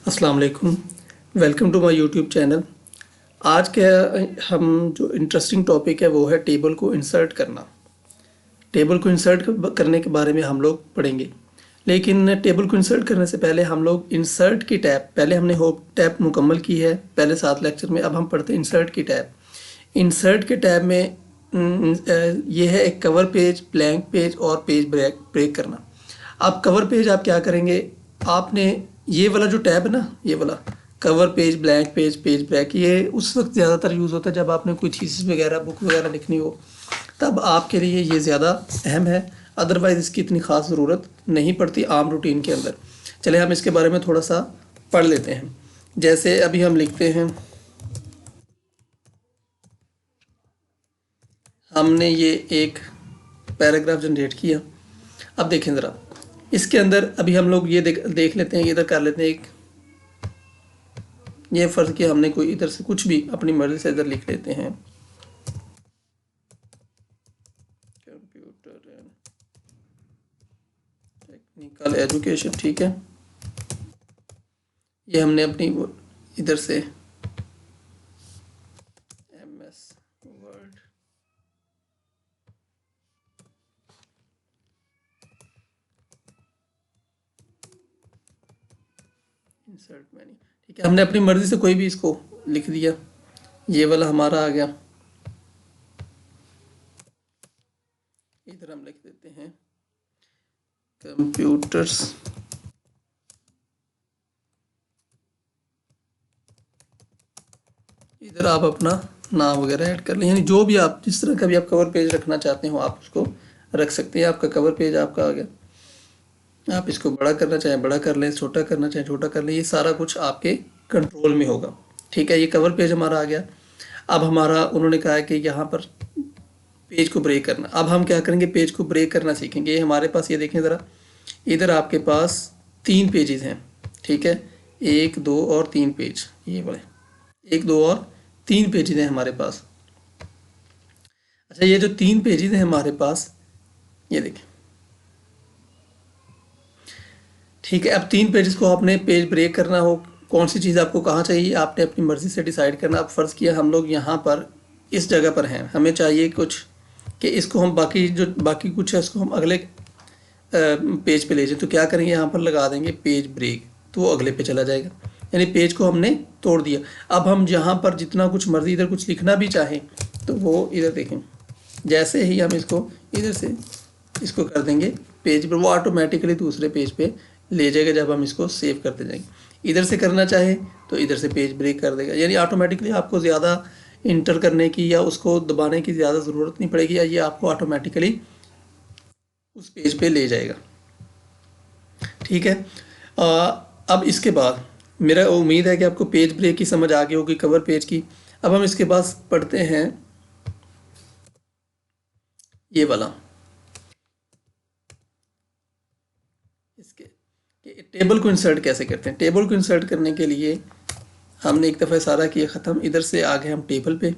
अस्सलाम वालेकुम। Welcome to my YouTube channel. आज के हम जो इंटरेस्टिंग टॉपिक है वो है टेबल को इंसर्ट करना। टेबल को इंसर्ट करने के बारे में हम लोग पढ़ेंगे, लेकिन टेबल को इंसर्ट करने से पहले हम लोग इंसर्ट की टैब, पहले हमने होप टैब मुकम्मल की है पहले 7 लेक्चर में। अब हम पढ़ते हैं इंसर्ट की टैब। इंसर्ट के टैब में ये है एक कवर पेज, ब्लैंक पेज और पेज ब्रेक ब्रेक करना। अब कवर पेज आप क्या करेंगे, आपने ये वाला जो टैब है ना, ये वाला cover page, blank page, page break, ये उस वक्त ज़्यादातर यूज़ होता है जब आपने कोई थीसिस वगैरह, बुक वगैरह लिखनी हो, तब आपके लिए ये ज़्यादा अहम है। अदरवाइज़ इसकी इतनी ख़ास ज़रूरत नहीं पड़ती आम रूटीन के अंदर। चले हम इसके बारे में थोड़ा सा पढ़ लेते हैं। जैसे अभी हम लिखते हैं, हमने ये एक पैराग्राफ जनरेट किया। अब देखें ज़रा इसके अंदर, अभी हम लोग ये देख लेते हैं, इधर कर लेते हैं एक, ये फ़र्ज़ किया हमने कोई इधर से कुछ भी अपनी मर्ज़ी से इधर लिख लेते हैं, कंप्यूटर एंड टेक्निकल एजुकेशन, ठीक है। ये हमने अपनी इधर से MS वर्ड, इंसर्ट मेन्यू, ठीक है। हमने अपनी मर्ज़ी से कोई भी इसको लिख दिया, ये वाला हमारा आ गया। इधर हम लिख देते हैं कंप्यूटर्स, इधर आप अपना नाम वगैरह ऐड कर लें, यानी जो भी आप जिस तरह का भी आप कवर पेज रखना चाहते हो आप उसको रख सकते हैं। आपका कवर पेज आपका आ गया। आप इसको बड़ा करना चाहें बड़ा कर लें, छोटा करना चाहें छोटा कर लें, ये सारा कुछ आपके कंट्रोल में होगा, ठीक है। ये कवर पेज हमारा आ गया। अब हमारा उन्होंने कहा है कि यहाँ पर पेज को ब्रेक करना। अब हम क्या करेंगे, पेज को ब्रेक करना सीखेंगे। ये हमारे पास, ये देखें ज़रा, इधर आपके पास 3 पेजेस हैं, ठीक है। 1, 2 और 3 पेज, ये बड़े 1, 2 और 3 पेजेस हैं हमारे पास। अच्छा, ये जो 3 पेजेस हैं हमारे पास, ये देखें, ठीक है। अब 3 पेजेस को आपने पेज ब्रेक करना हो, कौन सी चीज़ आपको कहाँ चाहिए आपने अपनी मर्ज़ी से डिसाइड करना। अब फ़र्ज़ किया हम लोग यहाँ पर इस जगह पर हैं, हमें चाहिए कुछ कि इसको हम बाकी कुछ है उसको हम अगले पेज पे ले जाए, तो क्या करेंगे, यहाँ पर लगा देंगे पेज ब्रेक, तो वो अगले पे चला जाएगा। यानी पेज को हमने तोड़ दिया। अब हम जहाँ पर जितना कुछ मर्ज़ी इधर कुछ लिखना भी चाहें तो वो इधर देखें, जैसे ही हम इसको इधर से इसको कर देंगे पेज पर, वो ऑटोमेटिकली दूसरे पेज पे ले जाएगा जब हम इसको सेव करते जाएंगे। इधर से करना चाहे तो इधर से पेज ब्रेक कर देगा, यानी ऑटोमेटिकली आपको ज़्यादा इंटर करने की या उसको दबाने की ज़्यादा ज़रूरत नहीं पड़ेगी, या ये आपको ऑटोमेटिकली उस पेज पे ले जाएगा, ठीक है। अब इसके बाद मेरा उम्मीद है कि आपको पेज ब्रेक की समझ आ गई होगी, कवर पेज की। अब हम इसके बाद पढ़ते हैं ये वाला, इसके कि टेबल को इंसर्ट कैसे करते हैं। टेबल को इंसर्ट करने के लिए हमने एक दफ़ा सारा किया ख़त्म, इधर से आ गए हम टेबल पे।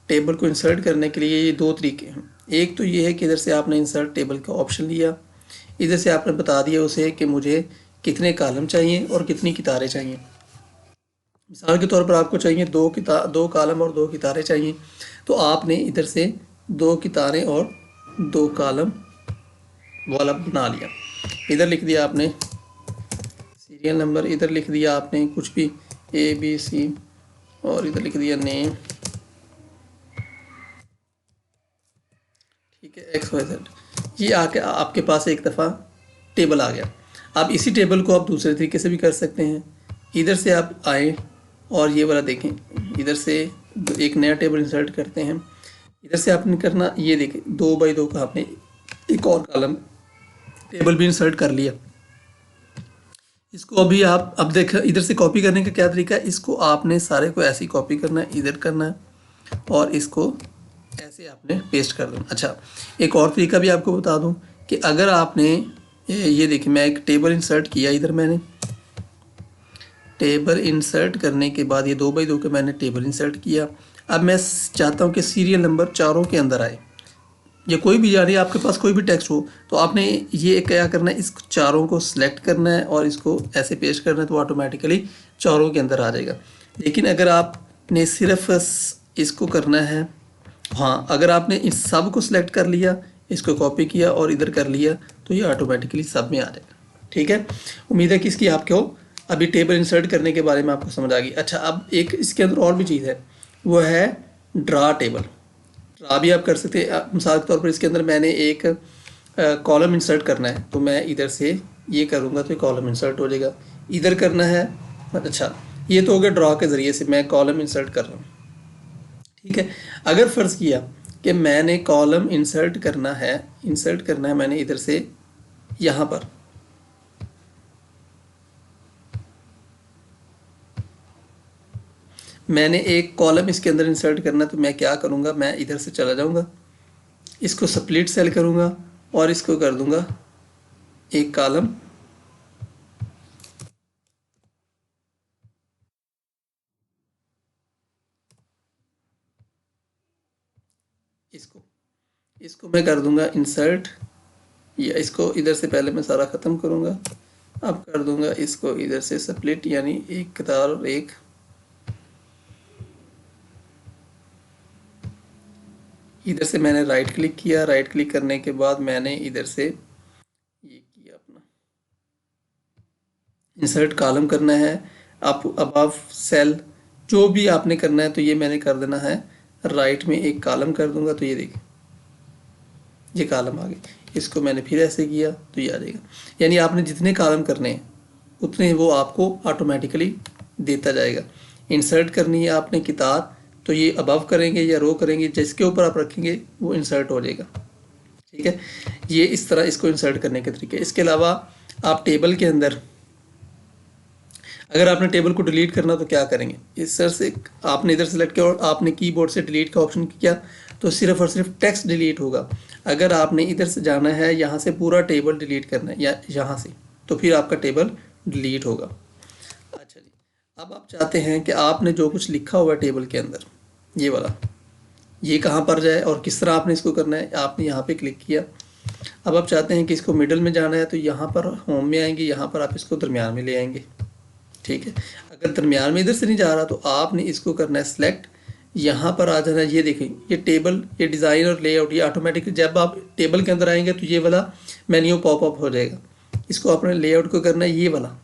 टेबल को इंसर्ट करने के लिए ये 2 तरीके हैं। एक तो ये है कि इधर से आपने इंसर्ट टेबल का ऑप्शन लिया, इधर से आपने बता दिया उसे कि मुझे कितने कॉलम चाहिए और कितनी कितारें चाहिए। मिसाल के तौर पर आपको चाहिए 2 कॉलम और 2 कितारें चाहिए, तो आपने इधर से 2 कितारें और 2 कॉलम वाला बना लिया। इधर लिख दिया आपने सीरियल नंबर, इधर लिख दिया आपने कुछ भी ABC, और इधर लिख दिया नेम, ठीक है, XYZ। ये आके आपके पास एक दफ़ा टेबल आ गया। आप इसी टेबल को आप दूसरे तरीके से भी कर सकते हैं। इधर से आप आए और ये वाला देखें, इधर से एक नया टेबल इंसर्ट करते हैं। इधर से आपने करना, ये देखें 2 बाई 2 का आपने एक और कॉलम टेबल भी इंसर्ट कर लिया। इसको अभी आप अब देख, इधर से कॉपी करने का क्या तरीका है, इसको आपने सारे को ऐसे ही कॉपी करना है, इधर करना है और इसको ऐसे आपने पेस्ट कर देना। अच्छा, एक और तरीका भी आपको बता दूं कि अगर आपने ये देखिए, मैं एक टेबल इंसर्ट किया, इधर मैंने टेबल इंसर्ट करने के बाद ये 2 बाई 2 के मैंने टेबल इंसर्ट किया। अब मैं चाहता हूँ कि सीरियल नंबर चारों के अंदर आए, या कोई भी यानी आपके पास कोई भी टेक्स्ट हो, तो आपने ये क्या करना है, इस चारों को सिलेक्ट करना है और इसको ऐसे पेस्ट करना है, तो ऑटोमेटिकली चारों के अंदर आ जाएगा। लेकिन अगर आपने सिर्फ इसको करना है, हाँ, अगर आपने इस सब को सिलेक्ट कर लिया, इसको कॉपी किया और इधर कर लिया, तो ये ऑटोमेटिकली सब में आ जाएगा। ठीक है, उम्मीद है कि इसकी आपको अभी टेबल इंसर्ट करने के बारे में आपको समझ आ गई। अच्छा, अब एक इसके अंदर और भी चीज़ है, वो है ड्रा टेबल। ड्रा भी आप कर सकते हैं। मिसाल के तौर पर इसके अंदर मैंने एक कॉलम इंसर्ट करना है, तो मैं इधर से ये करूँगा तो ये कॉलम इंसर्ट हो जाएगा। इधर करना है, अच्छा, ये तो हो गया ड्रा के ज़रिए से मैं कॉलम इंसर्ट कर रहा हूँ। ठीक है, अगर फ़र्ज़ किया कि मैंने कॉलम इंसर्ट करना है मैंने इधर से यहाँ पर, मैंने एक कॉलम इसके अंदर इंसर्ट करना है, तो मैं क्या करूँगा, मैं इधर से चला जाऊँगा, इसको स्प्लिट सेल करूँगा और इसको कर दूँगा एक कॉलम, इसको इसको मैं कर दूँगा इंसर्ट, या इसको इधर से पहले मैं सारा ख़त्म करूँगा, अब कर दूँगा इसको इधर से स्प्लिट, यानी एक कतार और एक, इधर से मैंने राइट क्लिक किया, राइट क्लिक करने के बाद मैंने इधर से ये किया अपना इंसर्ट कॉलम करना है। आप अबव सेल जो भी आपने करना है, तो ये मैंने कर देना है राइट में एक कॉलम कर दूंगा, तो ये देखिए ये कॉलम आ गई। इसको मैंने फिर ऐसे किया तो ये आ जाएगा। यानी आपने जितने कॉलम करने हैं उतने वो आपको ऑटोमेटिकली देता जाएगा। इंसर्ट करनी है आपने किताब, तो ये अबव करेंगे या रो करेंगे, जिसके ऊपर आप रखेंगे वो इंसर्ट हो जाएगा। ठीक है, ये इस तरह इसको इंसर्ट करने के तरीके। इसके अलावा आप टेबल के अंदर, अगर आपने टेबल को डिलीट करना तो क्या करेंगे, इस तरह से आपने इधर सेलेक्ट किया और आपने कीबोर्ड से डिलीट का ऑप्शन किया, तो सिर्फ और सिर्फ टेक्स्ट डिलीट होगा। अगर आपने इधर से जाना है, यहाँ से पूरा टेबल डिलीट करना है या यहाँ से, तो फिर आपका टेबल डिलीट होगा। अच्छा जी, अब आप चाहते हैं कि आपने जो कुछ लिखा हुआ है टेबल के अंदर, ये वाला, ये कहाँ पर जाए और किस तरह आपने इसको करना है। आपने यहाँ पे क्लिक किया, अब आप चाहते हैं कि इसको मिडल में जाना है, तो यहाँ पर होम में आएंगे, यहाँ पर आप इसको दरमियान में ले आएंगे। ठीक है, अगर दरमियान में इधर से नहीं जा रहा, तो आपने इसको करना है सेलेक्ट, यहाँ पर आ जाना है। ये देखें, ये टेबल, ये डिज़ाइन और लेआउट, ये ऑटोमेटिकली जब आप टेबल के अंदर आएंगे तो ये वाला मेन्यू पॉपअप हो जाएगा। इसको आपने लेआउट को करना है ये वाला,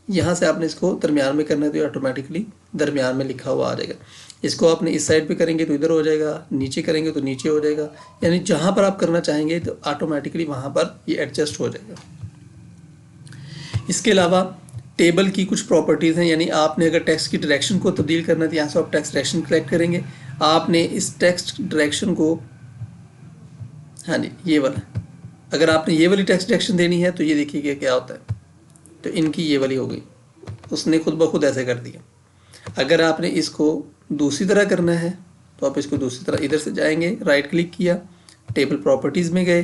यहाँ से आपने इसको दरमियान में करना है, तो ये ऑटोमेटिकली दरमियान में लिखा हुआ आ जाएगा। इसको आपने इस साइड पे करेंगे तो इधर हो जाएगा, नीचे करेंगे तो नीचे हो जाएगा, यानी जहाँ पर आप करना चाहेंगे तो ऑटोमेटिकली वहाँ पर ये एडजस्ट हो जाएगा। इसके अलावा टेबल की कुछ प्रॉपर्टीज़ हैं, यानी आपने अगर टेक्स्ट की डायरेक्शन को तब्दील करना है, तो यहाँ से आप टेक्स्ट डायरेक्शन सेलेक्ट करेंगे। आपने इस टेक्स्ट डायरेक्शन को, हाँ जी, ये वाला, अगर आपने ये वाली टेक्स्ट डायरेक्शन देनी है, तो ये देखिए क्या होता है, तो इनकी ये वाली हो गई, उसने खुद ब खुद ऐसे कर दिया। अगर आपने इसको दूसरी तरह करना है, तो आप इसको दूसरी तरह, इधर से जाएंगे, राइट क्लिक किया, टेबल प्रॉपर्टीज़ में गए,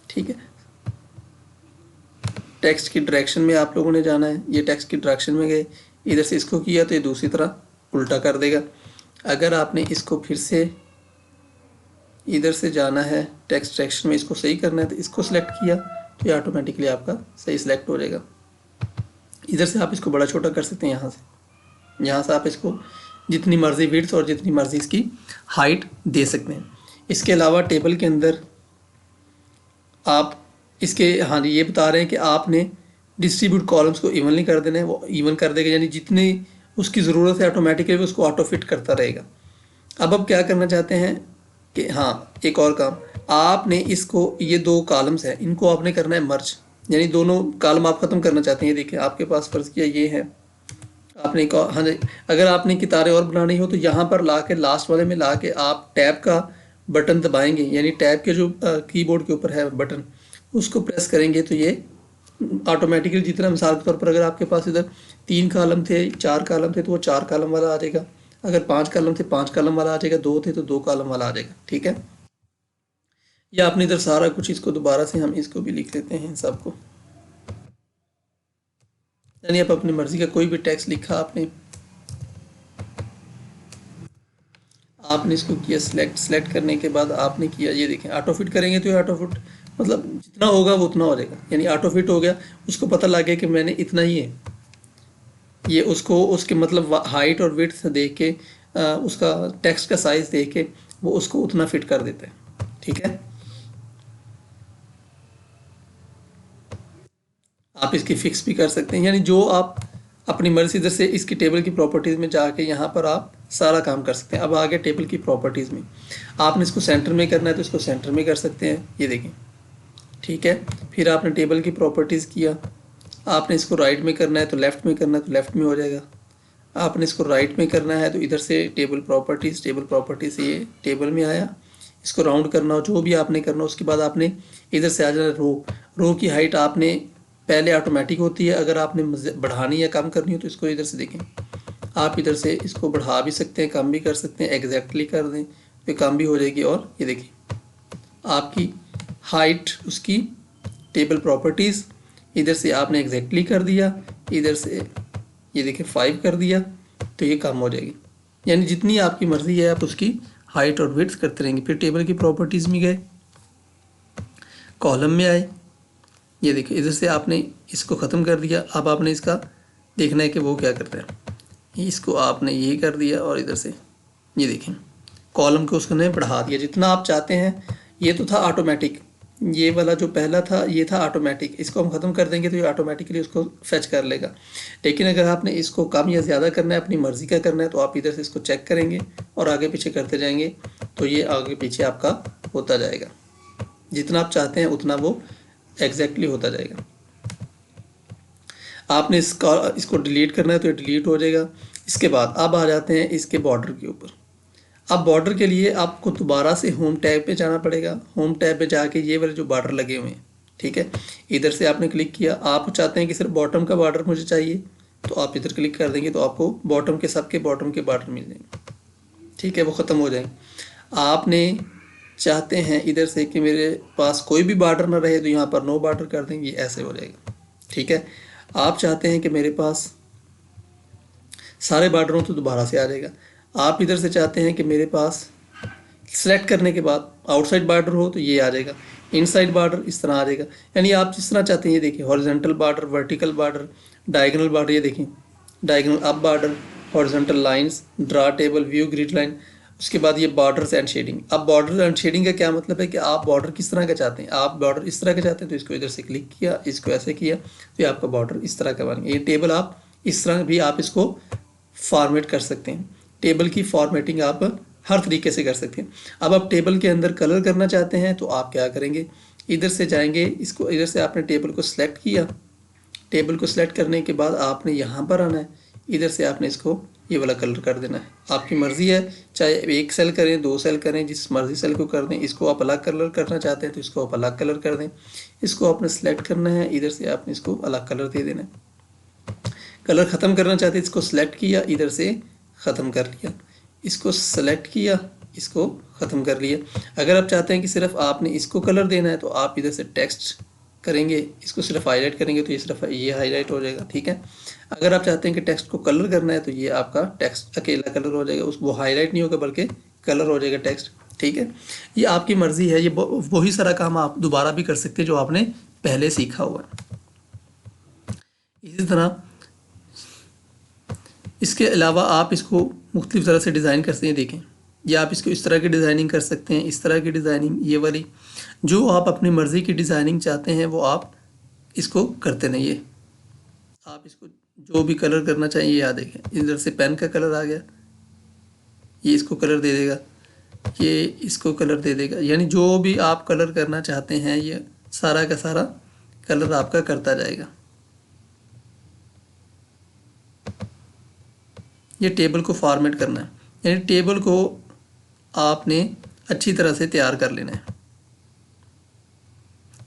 ठीक है, टेक्स्ट की डायरेक्शन में आप लोगों ने जाना है, ये टेक्स्ट की डायरेक्शन में गए, इधर से इसको किया तो ये दूसरी तरह उल्टा कर देगा। अगर आपने इसको फिर से इधर से जाना है, टेक्स्ट डायरेक्शन में इसको सही करना है, तो इसको सिलेक्ट किया तो ये ऑटोमेटिकली आपका सही सिलेक्ट हो जाएगा। इधर से आप इसको बड़ा छोटा कर सकते हैं, यहाँ से आप इसको जितनी मर्ज़ी विड्थ और जितनी मर्ज़ी इसकी हाइट दे सकते हैं। इसके अलावा टेबल के अंदर आप इसके, हाँ जी, ये बता रहे हैं कि आपने डिस्ट्रीब्यूट कॉलम्स को इवनली कर देना है, वो इवन कर देगा, यानी जितनी उसकी ज़रूरत है ऑटोमेटिकली वो उसको ऑटो फिट करता रहेगा। अब क्या करना चाहते हैं कि हाँ, एक और काम, आपने इसको, ये दो कॉलम्स हैं, इनको आपने करना है मर्ज, यानी दोनों कॉलम आप ख़त्म करना चाहते हैं। देखिए आपके पास फ़र्ज़ किया ये है, आपने एक, हाँ जी, अगर आपने कितारें और बनानी हो तो यहाँ पर ला के लास्ट वाले में ला के आप टैब का बटन दबाएंगे, यानी टैब के जो कीबोर्ड के ऊपर है बटन, उसको प्रेस करेंगे तो ये ऑटोमेटिकली, जितना मिसाल के तौर पर अगर आपके पास इधर 3 कॉलम थे, 4 कॉलम थे, तो वो 4 कॉलम वाला आ जाएगा। अगर 5 कॉलम थे 5 कॉलम वाला आ जाएगा, 2 थे तो 2 कॉलम वाला आ जाएगा। ठीक है, या आपने इधर सारा कुछ, इसको दोबारा से हम इसको भी लिख लेते हैं सबको, यानी आप अपनी मर्ज़ी का कोई भी टेक्स्ट लिखा आपने, आपने इसको किया सेलेक्ट करने के बाद आपने किया, ये देखें ऑटो फिट करेंगे तो ये ऑटो फिट मतलब जितना होगा वो उतना हो जाएगा, यानी ऑटो फिट हो गया, उसको पता लग गया कि मैंने इतना ही है, ये उसको उसके मतलब हाइट और विड्थ देख के उसका टेक्स्ट का साइज देख के वो उसको उतना फिट कर देता है। ठीक है, आप इसकी फिक्स भी कर सकते हैं, यानी जो आप अपनी मर्जी इधर से इसकी टेबल की प्रॉपर्टीज़ में जाके यहाँ पर आप सारा काम कर सकते हैं। अब आगे टेबल की प्रॉपर्टीज़ में आपने इसको सेंटर में करना है तो इसको सेंटर में कर सकते हैं, ये देखें। ठीक है, फिर आपने टेबल की प्रॉपर्टीज़ किया, आपने इसको राइट में करना है तो लेफ़्ट में करना है तो लेफ़्ट में हो जाएगा, आपने इसको राइट में करना है तो इधर से टेबल प्रॉपर्टीज़ से ये टेबल में आया, इसको राउंड करना हो जो भी आपने करना हो। उसके बाद आपने इधर से आ जाना, रो की हाइट आपने पहले ऑटोमेटिक होती है, अगर आपने बढ़ानी या कम करनी हो तो इसको इधर से देखें, आप इधर से इसको बढ़ा भी सकते हैं, कम भी कर सकते हैं, एग्जैक्टली कर दें तो कम भी हो जाएगी। और ये देखिए आपकी हाइट उसकी टेबल प्रॉपर्टीज़, इधर से आपने एग्जैक्टली कर दिया, इधर से ये देखिए 5 कर दिया तो ये कम हो जाएगी, यानी जितनी आपकी मर्ज़ी है आप उसकी हाइट और विड्थ करते रहेंगे। फिर टेबल की प्रॉपर्टीज़ में गए, कॉलम में आए, ये देखिए इधर से आपने इसको ख़त्म कर दिया, अब आपने इसका देखना है कि वो क्या करता है, इसको आपने ये कर दिया और इधर से ये देखें कॉलम को उसने बढ़ा दिया जितना आप चाहते हैं। ये तो था ऑटोमेटिक, ये वाला जो पहला था ये था ऑटोमेटिक, इसको हम ख़त्म कर देंगे तो ये ऑटोमेटिकली उसको फेच कर लेगा। लेकिन अगर आपने इसको कम या ज़्यादा करना है, अपनी मर्ज़ी का करना है, तो आप इधर से इसको चेक करेंगे और आगे पीछे करते जाएंगे तो ये आगे पीछे आपका होता जाएगा, जितना आप चाहते हैं उतना वो एग्जैक्टली होता जाएगा। आपने इसको डिलीट करना है तो ये डिलीट हो जाएगा। इसके बाद अब आ जाते हैं इसके बॉर्डर के ऊपर। अब बॉर्डर के लिए आपको दोबारा से होम टैब पे जाना पड़ेगा, होम टैब पे जाके ये वाले जो बॉर्डर लगे हुए हैं, ठीक है, इधर से आपने क्लिक किया। आप चाहते हैं कि सिर्फ बॉटम का बॉर्डर मुझे चाहिए तो आप इधर क्लिक कर देंगे तो आपको बॉटम के सबके बॉटम के बॉर्डर मिल जाएंगे। ठीक है, वो ख़त्म हो जाएंगे। आपने चाहते हैं इधर से कि मेरे पास कोई भी बॉर्डर ना रहे तो यहाँ पर नो बॉर्डर कर देंगे, ये ऐसे हो जाएगा। ठीक है, आप चाहते हैं कि मेरे पास सारे बॉर्डर हो तो दोबारा से आ जाएगा। आप इधर से चाहते हैं कि मेरे पास सेलेक्ट करने के बाद आउटसाइड बॉर्डर हो तो ये आ जाएगा, इनसाइड बॉर्डर इस तरह आ जाएगा। यानी आप जिस तरह चाहते हैं, ये देखिए horizontal border, vertical border, diagonal border, ये देखिए diagonal up border, horizontal lines, draw table, view grid line. उसके बाद ये बॉर्डर्स एंड शेडिंग। अब बॉर्डर एंड शेडिंग का क्या मतलब है कि आप बॉर्डर किस तरह का चाहते हैं। आप बॉर्डर इस तरह का चाहते हैं तो इसको इधर से क्लिक किया, इसको ऐसे किया तो ये आपका बॉर्डर इस तरह का बन गया। ये टेबल आप इस तरह भी आप इसको फॉर्मेट कर सकते हैं। टेबल की फॉर्मेटिंग आप हर तरीके से कर सकते हैं। अब आप टेबल के अंदर कलर करना चाहते हैं तो आप क्या करेंगे, इधर से जाएंगे, इसको इधर से आपने टेबल को सिलेक्ट किया। टेबल को सिलेक्ट करने के बाद आपने यहाँ पर आना है, इधर से आपने इसको ये वाला कलर कर देना है। आपकी मर्ज़ी है, चाहे एक सेल करें, 2 सेल करें, जिस मर्ज़ी सेल को कर दें। इसको आप अलग कलर करना चाहते हैं तो इसको आप अलग कलर कर दें। इसको आपने सेलेक्ट करना है, इधर से आपने इसको अलग कलर दे देना है। कलर ख़त्म करना चाहते हैं, इसको सेलेक्ट किया, इधर से ख़त्म कर लिया, इसको सेलेक्ट किया, इसको ख़त्म कर लिया। अगर आप चाहते हैं कि सिर्फ आपने इसको कलर देना है तो आप इधर से टेक्स्ट करेंगे, इसको सिर्फ हाईलाइट करेंगे तो ये सिर्फ ये हाईलाइट हो जाएगा। ठीक है, अगर आप चाहते हैं कि टेक्स्ट को कलर करना है तो ये आपका टेक्स्ट अकेला कलर हो जाएगा, उसको हाईलाइट नहीं होगा बल्कि कलर हो जाएगा टेक्स्ट। ठीक है, ये आपकी मर्ज़ी है। ये वही सारा काम आप दोबारा भी कर सकते हैं जो आपने पहले सीखा हुआ है। इसी तरह इसके अलावा आप इसको मुख्तलिफ़ तरह से डिज़ाइन कर सकते हैं। देखें, ये आप इसको इस तरह की डिज़ाइनिंग कर सकते हैं, इस तरह की डिज़ाइनिंग, ये वाली जो आप अपनी मर्ज़ी की डिज़ाइनिंग चाहते हैं वो आप इसको करते रहिए। आप इसको जो भी कलर करना चाहिए, ये आ देखें इधर से पेन का कलर आ गया, ये इसको कलर दे देगा, ये इसको कलर दे देगा। यानी जो भी आप कलर करना चाहते हैं ये सारा का सारा कलर आपका करता जाएगा। ये टेबल को फॉर्मेट करना है, यानी टेबल को आपने अच्छी तरह से तैयार कर लेना है।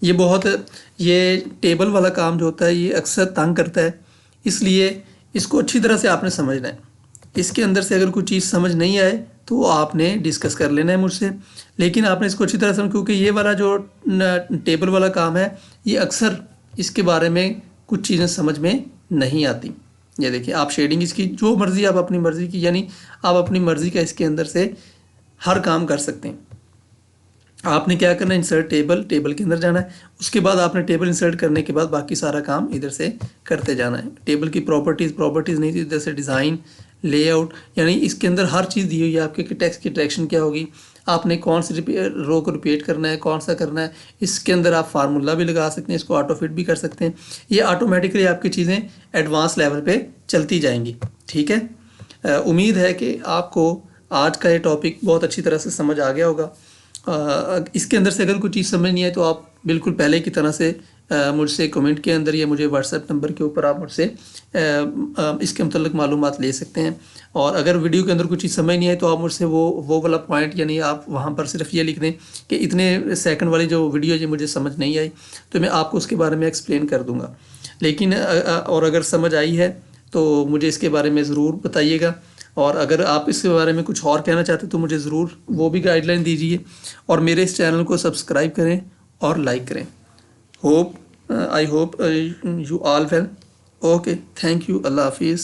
ये टेबल वाला काम जो होता है ये अक्सर तंग करता है, इसलिए इसको अच्छी तरह से आपने समझना है। इसके अंदर से अगर कोई चीज़ समझ नहीं आए तो आपने डिस्कस कर लेना है मुझसे, लेकिन आपने इसको अच्छी तरह से, क्योंकि ये वाला जो टेबल वाला काम है ये अक्सर इसके बारे में कुछ चीज़ें समझ में नहीं आती। ये देखिए आप शेडिंग इसकी जो मर्ज़ी, आप अपनी मर्ज़ी की, यानी आप अपनी मर्ज़ी का इसके अंदर से हर काम कर सकते हैं। आपने क्या करना है, इंसर्ट टेबल, टेबल के अंदर जाना है, उसके बाद आपने टेबल इंसर्ट करने के बाद बाकी सारा काम इधर से करते जाना है। टेबल की प्रॉपर्टीज़ नहीं थी, इधर से डिज़ाइन, लेआउट, यानी इसके अंदर हर चीज़ दी हुई है आपके कि टेक्स्ट की डायरेक्शन क्या होगी, आपने कौन सी रो को रिपीट करना है, कौन सा करना है। इसके अंदर आप फार्मूला भी लगा सकते हैं, इसको ऑटो फिट भी कर सकते हैं। ये ऑटोमेटिकली आपकी चीज़ें एडवांस लेवल पे चलती जाएंगी। ठीक है, उम्मीद है कि आपको आज का ये टॉपिक बहुत अच्छी तरह से समझ आ गया होगा। इसके अंदर से अगर कोई चीज़ समझ नहीं आए तो आप बिल्कुल पहले की तरह से मुझसे कमेंट के अंदर या मुझे व्हाट्सएप नंबर के ऊपर आप मुझसे इसके मतलब मालूमात ले सकते हैं। और अगर वीडियो के अंदर कोई चीज़ समझ नहीं आए तो आप मुझसे वो वाला पॉइंट, यानी आप वहाँ पर सिर्फ ये लिख दें कि इतने सेकंड वाली जो वीडियो है मुझे समझ नहीं आई, तो मैं आपको उसके बारे में एक्सप्लेन कर दूँगा। लेकिन और अगर समझ आई है तो मुझे इसके बारे में ज़रूर बताइएगा। और अगर आप इसके बारे में कुछ और कहना चाहते तो मुझे ज़रूर वो भी गाइडलाइन दीजिए। और मेरे इस चैनल को सब्सक्राइब करें और लाइक करें। I hope you all well. Okay, thank you, अल्लाह हाफिज़।